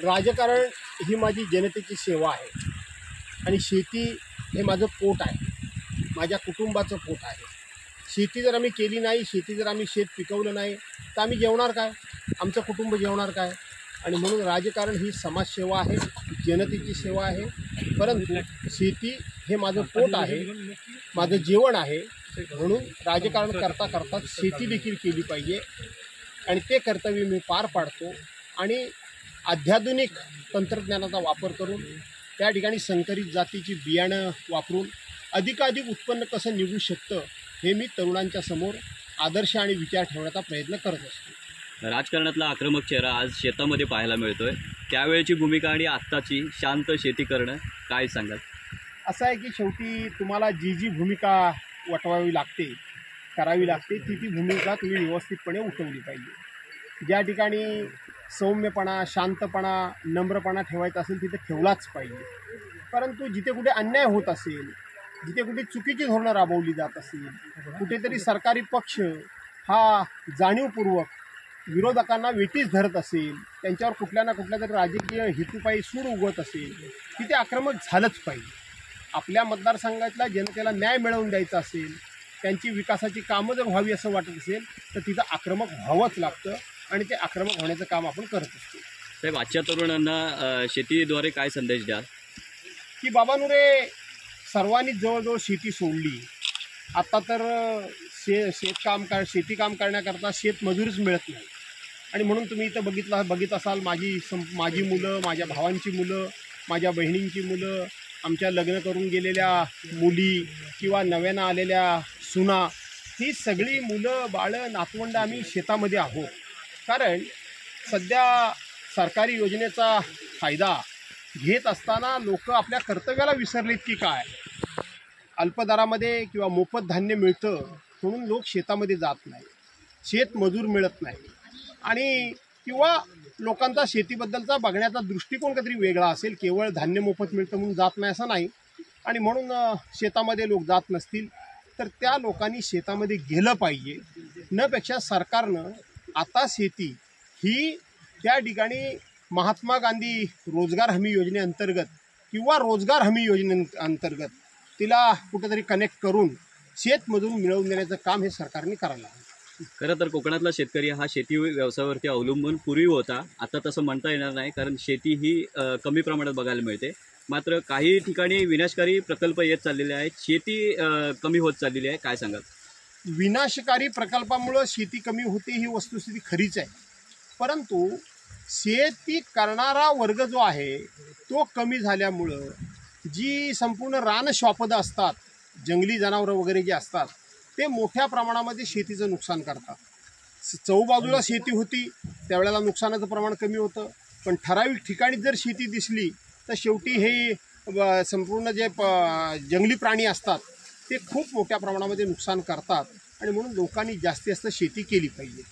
राजकारण ही माझी जनतेची सेवा आहे आणि शेती हे माझं पोट आहे, माझ्या कुटुंबाचं पोट आहे। शेती जर आम्ही केली नाही, शेती जर आम्ही शेत पिकवलं नाही तर आम्ही जेवणार काय, आमचं कुटुंब जेवणार काय। आणि म्हणून राजकारण ही समाजसेवा आहे, जनतेची सेवा आहे। परंतु शेती हे माझं पोट आहे, माझं जेवण आहे। म्हणून राजकारण करता करता शेती देखील केली पाहिजे आणि ते कर्तव्य मी पार पाडतो। आणि अत्याधुनिक तंत्रज्ञानाचा वापर करून त्या ठिकाणी संकरित जातीची बियाणं वापरून अधिकाधिक उत्पन्न कसं निघू शकतं हे मी तरुणांच्या समोर आदर्श आणि विचार ठेवण्याचा प्रयत्न करत असतो। राजकारणातला आक्रमक चेहरा आज शेतामध्ये पाहायला मिळतोय, त्यावेळची भूमिका आणि आत्ताची शांत शेती करणं काय सांगाल? असं आहे की शेवटी तुम्हाला जी भूमिका वटवावी लागते, करावी लागते, ती भूमिका तुम्ही व्यवस्थितपणे उठवली पाहिजे। ज्या ठिकाणी सौम्यपणा, शांतपणा, नम्रपणा ठेवायचा असेल तिथे ठेवलाच पाहिजे। परंतु जिथे कुठे अन्याय होत असेल, जिथे कुठे चुकीची धोरणं राबवली जात असेल, कुठेतरी सरकारी पक्ष हा जाणीवपूर्वक विरोधकांना वेठीस धरत असेल, त्यांच्यावर कुठल्या ना कुठल्या तरी राजकीय हेतूपायी सूर उगवत असेल, तिथे आक्रमक झालंच पाहिजे। आपल्या मतदारसंघातल्या जनतेला न्याय मिळवून द्यायचा असेल, त्यांची विकासाची कामं जर व्हावी असं वाटत असेल तर तिथं आक्रमक व्हावंच लागतं आणि ते आक्रमक होण्याचं काम आपण करत असतो। साहेब, आजच्या तरुणांना शेतीद्वारे काय संदेश द्याल? की बाबांनो रे, सर्वांनी जवळजवळ शेती सोडली। आता तर शेती काम करण्याकरता शेतमजूरच मिळत नाही। आणि म्हणून तुम्ही इथं बघित असाल माझी मुलं, माझ्या भावांची मुलं, माझ्या बहिणींची मुलं, आमच्या लग्न करून गेलेल्या मुली किंवा नव्यानं आलेल्या सुना, ही सगळी मुलं बाळं नातवंड आम्ही शेतामध्ये आहोत। कारण सध्या सरकारी योजनेचा फायदा घेत असताना लोक आपल्या कर्तव्याला विसरलेत की काय। अल्पदरामध्ये किंवा मोफत धान्य मिळतं म्हणून लोक शेतामध्ये जात नाही, शेतमजूर मिळत नाही, आणि किंवा लोकांचा शेतीबद्दलचा बघण्याचा दृष्टिकोन काहीतरी वेगळा असेल। केवळ धान्य मोफत मिळतं म्हणून जात नाही असं नाही, आणि म्हणून शेतामध्ये लोक जात नसतील तर त्या लोकांनी शेतामध्ये गेलं पाहिजे। नपेक्षा सरकारनं आता शेती ही त्या ठिकाणी महात्मा गांधी रोजगार हमी योजनेअंतर्गत किंवा रोजगार हमी योजनेअंतर्गत तिला कुठेतरी कनेक्ट करून शेतमजूर मिळवून देण्याचं काम हे सरकारने करायला हवं। खरं तर कोकणातला शेतकरी हा शेती व्यवसायावरती अवलंबून पूर्वी होता, आता तसं म्हणता येणार नाही, कारण शेती ही कमी प्रमाणात बघायला मिळते। मात्र काही ठिकाणी विनाशकारी प्रकल्प येत चाललेले आहेत, शेती कमी होत चाललेली आहे, काय सांगाल? विनाशकारी प्रकल्पामुळं शेती कमी होते ही वस्तुस्थिती खरीच आहे, परंतु शेती करणारा वर्ग जो आहे तो कमी झाल्यामुळं जी संपूर्ण रानश्वापदं असतात, जंगली जनावरं वगैरे जे असतात, ते मोठ्या प्रमाणामध्ये शेतीचं नुकसान करतात। चौबाजूला शेती होती त्यावेळेला नुकसानाचं प्रमाण कमी होतं, पण ठराविक ठिकाणी जर शेती दिसली तर शेवटी हे संपूर्ण जे जंगली प्राणी असतात ते खूप मोठ्या प्रमाणामध्ये नुकसान करतात। आणि म्हणून लोकांनी जास्तीत जास्त शेती केली पाहिजे।